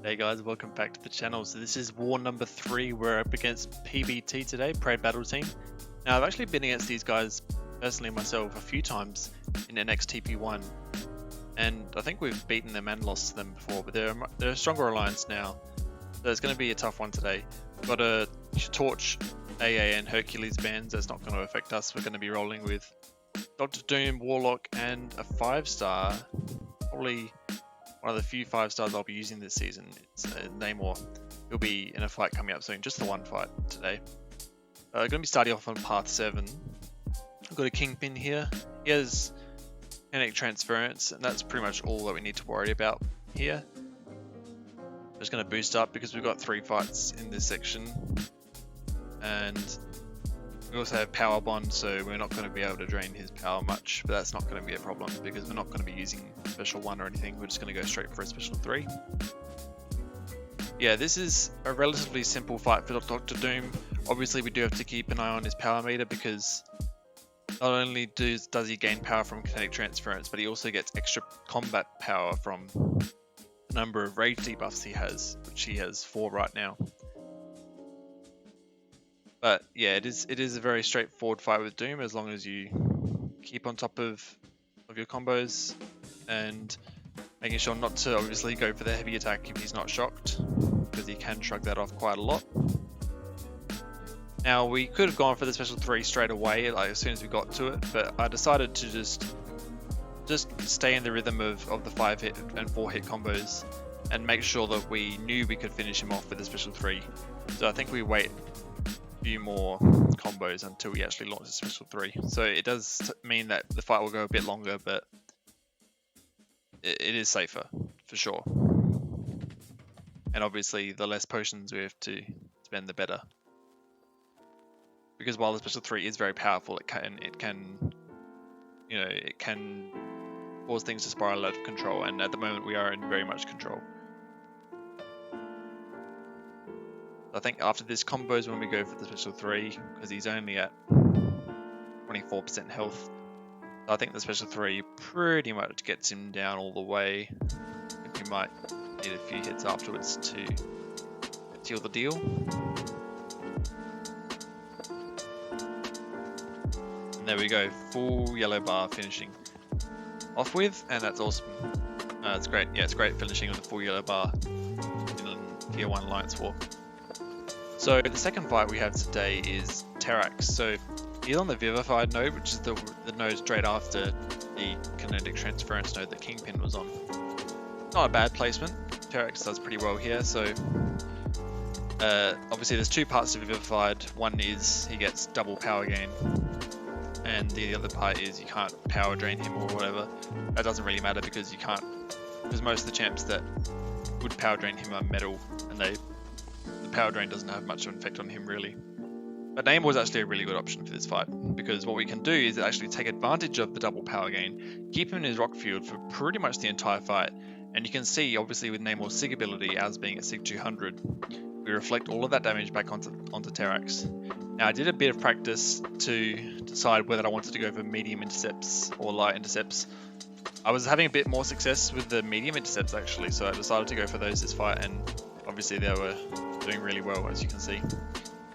Hey guys, welcome back to the channel. So this is war number 3. We're up against PBT today, Parade Battle Team. Now I've actually been against these guys personally myself a few times in NXTP1, and I think we've beaten them and lost to them before, but they're a stronger alliance now. So it's going to be a tough one today. We've got a Torch, AA and Hercules bands. That's not going to affect us. We're going to be rolling with Dr. Doom, Warlock and a 5-star, probably one of the few 5-stars I'll be using this season. It's Namor. He'll be in a fight coming up soon, just the one fight today. Going to be starting off on path 7. I've got a Kingpin here. He has kinetic transference, and that's pretty much all that we need to worry about here. I'm just going to boost up because we've got 3 fights in this section, and we also have power bond, so we're not going to be able to drain his power much, but that's not going to be a problem because we're not going to be using special 1 or anything. We're just going to go straight for a special 3. Yeah, this is a relatively simple fight for Dr. Doom. Obviously we do have to keep an eye on his power meter because not only does he gain power from kinetic transference, but he also gets extra combat power from the number of rage debuffs he has, which he has 4 right now. But yeah, it is a very straightforward fight with Doom as long as you keep on top of your combos and making sure not to obviously go for the heavy attack if he's not shocked, because he can shrug that off quite a lot. Now we could have gone for the special 3 straight away, like as soon as we got to it, but I decided to just stay in the rhythm of the 5-hit and 4-hit combos and make sure that we knew we could finish him off with the special 3. So I think we wait few more combos until we actually launch the special 3. So it does mean that the fight will go a bit longer, but it is safer for sure. And obviously the less potions we have to spend, the better. Because while the special 3 is very powerful, it can cause things to spiral out of control, and at the moment we are in very much control. I think after this combo is when we go for the special 3, because he's only at 24% health. So I think the special 3 pretty much gets him down all the way. I think we might need a few hits afterwards to seal the deal. And there we go, full yellow bar finishing off with, and that's awesome. It's great. Yeah, it's great finishing with a full yellow bar in Tier 1 Alliance War. So the second fight we have today is Terrax. So he's on the Vivified node, which is the node straight after the kinetic transference node that Kingpin was on. Not a bad placement. Terrax does pretty well here. So obviously there's 2 parts to Vivified. One is he gets double power gain, and the other part is you can't power drain him or whatever. That doesn't really matter because you can't, because most of the champs that would power drain him are metal, and the power drain doesn't have much of an effect on him really. But Namor is actually a really good option for this fight, because what we can do is actually take advantage of the double power gain, keep him in his rock field for pretty much the entire fight, and you can see obviously with Namor's Sig ability as being at Sig 200, we reflect all of that damage back onto Terrax. Now I did a bit of practice to decide whether I wanted to go for medium intercepts or light intercepts. I was having a bit more success with the medium intercepts actually, so I decided to go for those this fight, and obviously they were doing really well, as you can see.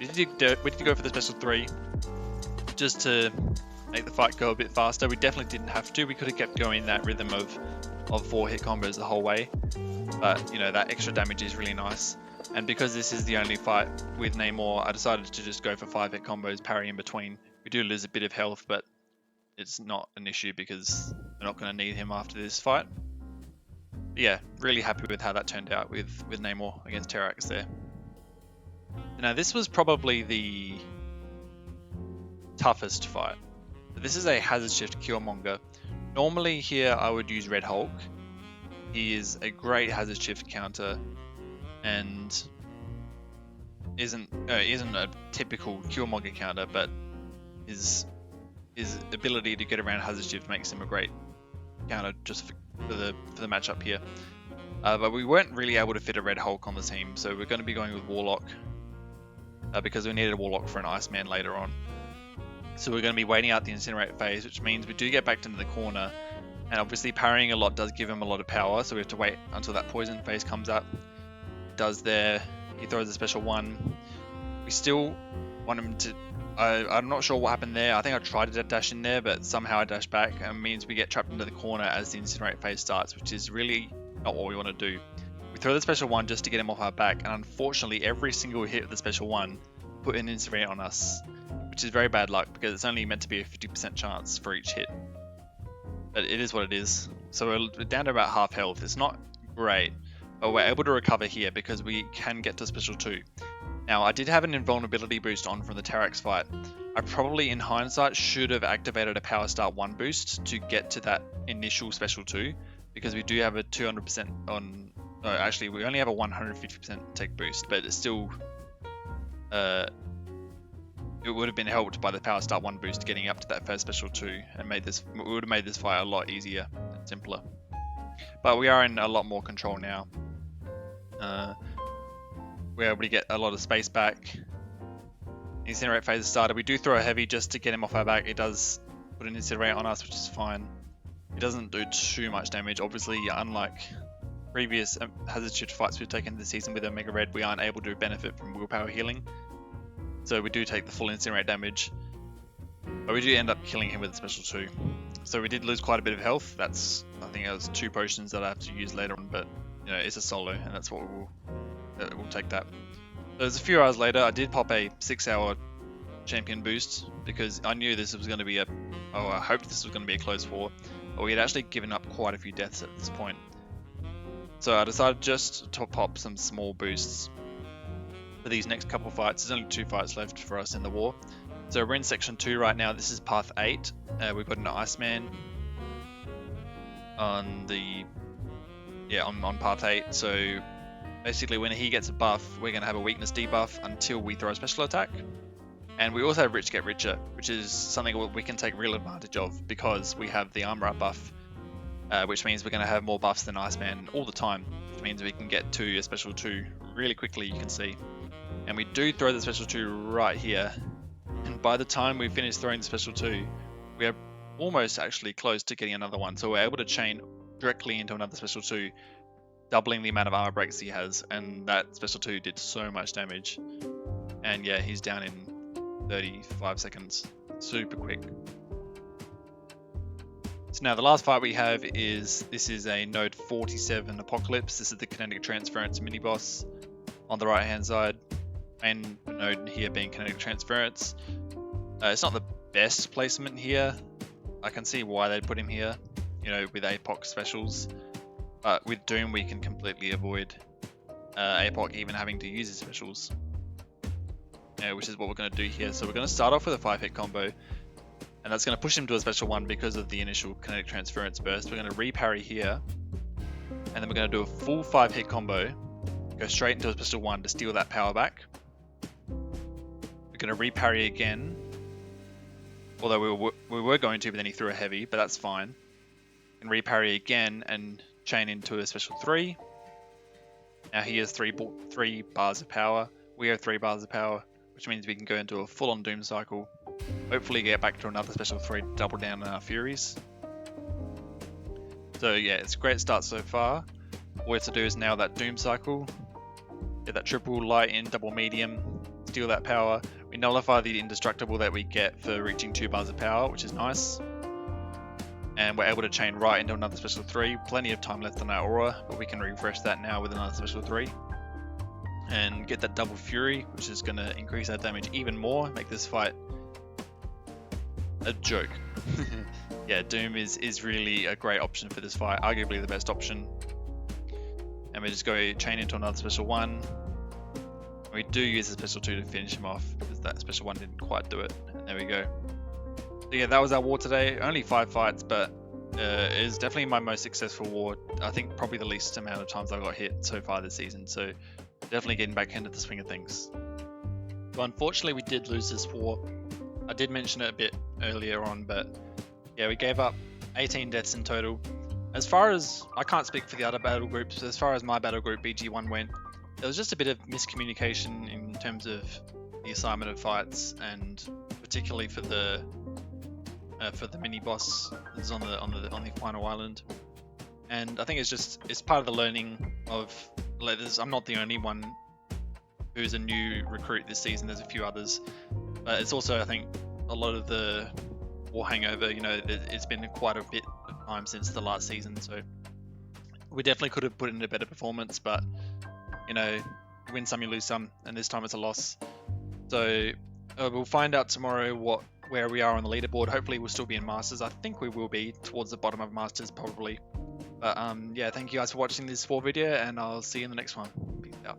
We did go for the special 3 just to make the fight go a bit faster. We definitely didn't have to. We could have kept going that rhythm of 4-hit combos the whole way, but you know, that extra damage is really nice. And because this is the only fight with Namor, I decided to just go for 5-hit combos, parry in between. We do lose a bit of health, but it's not an issue because we're not going to need him after this fight. Yeah, really happy with how that turned out with Namor against Terrax there. Now this was probably the toughest fight. This is a hazard shift Killmonger. Normally here I would use Red Hulk. He is a great hazard shift counter and isn't a typical Killmonger counter, but his ability to get around hazard shift makes him a great counter just for the matchup here. But we weren't really able to fit a Red Hulk on the team, so we're going to be going with Warlock because we needed a Warlock for an Iceman later on. So we're going to be waiting out the Incinerate phase, which means we do get back into the corner, and obviously parrying a lot does give him a lot of power, so we have to wait until that poison phase comes up. does there. He throws a special 1. We still want him to... I'm not sure what happened there. I think I tried to dash in there, but somehow I dashed back, and it means we get trapped into the corner as the incinerate phase starts, which is really not what we want to do. We throw the special 1 just to get him off our back, and unfortunately every single hit of the special 1 put an incinerate on us, which is very bad luck because it's only meant to be a 50% chance for each hit. But it is what it is. So we're down to about half health. It's not great, but we're able to recover here because we can get to special 2. Now, I did have an invulnerability boost on from the Terrax fight. I probably, in hindsight, should have activated a Power Start 1 boost to get to that initial special 2, because we do have a 200% on... No, actually, we only have a 150% take boost, but it's still... it would have been helped by the Power Start 1 boost getting up to that first special 2, and we would have made this fight a lot easier and simpler. But we are in a lot more control now. We're able to get a lot of space back. Incinerate phase started. We do throw a heavy just to get him off our back. It does put an incinerate on us, which is fine. It doesn't do too much damage. Obviously, unlike previous hazard shift fights we've taken this season with Omega Red, we aren't able to benefit from willpower healing. So we do take the full incinerate damage. But we do end up killing him with a special 2. So we did lose quite a bit of health. I think it was 2 potions that I have to use later on, but you know, it's a solo, and that's what we'll take that. So a few hours later, I did pop a 6-hour champion boost because I knew this was going to be I hoped this was going to be a close war, but we had actually given up quite a few deaths at this point. So I decided just to pop some small boosts for these next couple fights. There's only 2 fights left for us in the war. So we're in section 2 right now. This is path 8. We've got an Iceman on path 8. So basically when he gets a buff, we're going to have a weakness debuff until we throw a special attack. And we also have Rich Get Richer, which is something we can take real advantage of because we have the armor up buff, which means we're going to have more buffs than Iceman all the time, which means we can get to a special 2 really quickly, you can see. And we do throw the special 2 right here. And by the time we finish throwing the special 2, we are almost actually close to getting another one. So we're able to chain directly into another special 2, doubling the amount of armor breaks he has. And that special 2 did so much damage. And yeah, he's down in 35 seconds. Super quick. So now the last fight we have is, this is a node 47 Apocalypse. This is the kinetic transference mini boss on the right hand side. Main node here being kinetic transference. It's not the best placement here. I can see why they put him here, you know, with APOC specials. But with Doom we can completely avoid APOC even having to use his specials. Which is what we're going to do here. So we're going to start off with a 5-hit combo, and that's going to push him to a special 1 because of the initial kinetic transference burst. We're going to reparry here, and then we're going to do a full 5-hit combo, go straight into a special 1 to steal that power back. We're going to reparry again, although we were going to, but then he threw a heavy, but that's fine. And reparry again and chain into a special 3. Now he has 3 bars of power. We have 3 bars of power, which means we can go into a full-on Doom cycle, hopefully get back to another special 3 to double down on our Furies. So yeah, it's a great start so far. All we have to do is nail that Doom cycle, get that triple light in, double medium, steal that power. We nullify the indestructible that we get for reaching 2 bars of power, which is nice. And we're able to chain right into another special 3. Plenty of time left on our aura, but we can refresh that now with another special 3. And get that double fury, which is going to increase our damage even more, make this fight a joke. Yeah, Doom is really a great option for this fight, arguably the best option. And we just go chain into another special 1. We do use a special 2 to finish him off, because that special 1 didn't quite do it. And there we go. So yeah, that was our war today. Only 5 fights, but it is definitely my most successful war. I think probably the least amount of times I got hit so far this season. So definitely getting back into the swing of things. So unfortunately we did lose this war. I did mention it a bit earlier on, but yeah, we gave up 18 deaths in total. As far as, I can't speak for the other battle groups, but as far as my battle group BG1 went, there was just a bit of miscommunication in terms of the assignment of fights, and particularly for the mini boss that's on the final island. And I think it's part of the learning of like I'm not the only one who's a new recruit this season. There's a few others, but it's also, I think, a lot of the war hangover. You know, it's been quite a bit of time since the last season, so we definitely could have put in a better performance. But you know, you win some, you lose some, and this time it's a loss. So we'll find out tomorrow where we are on the leaderboard. Hopefully we'll still be in Masters. I think we will be towards the bottom of Masters probably. But yeah, thank you guys for watching this 4 video, and I'll see you in the next one. Peace out.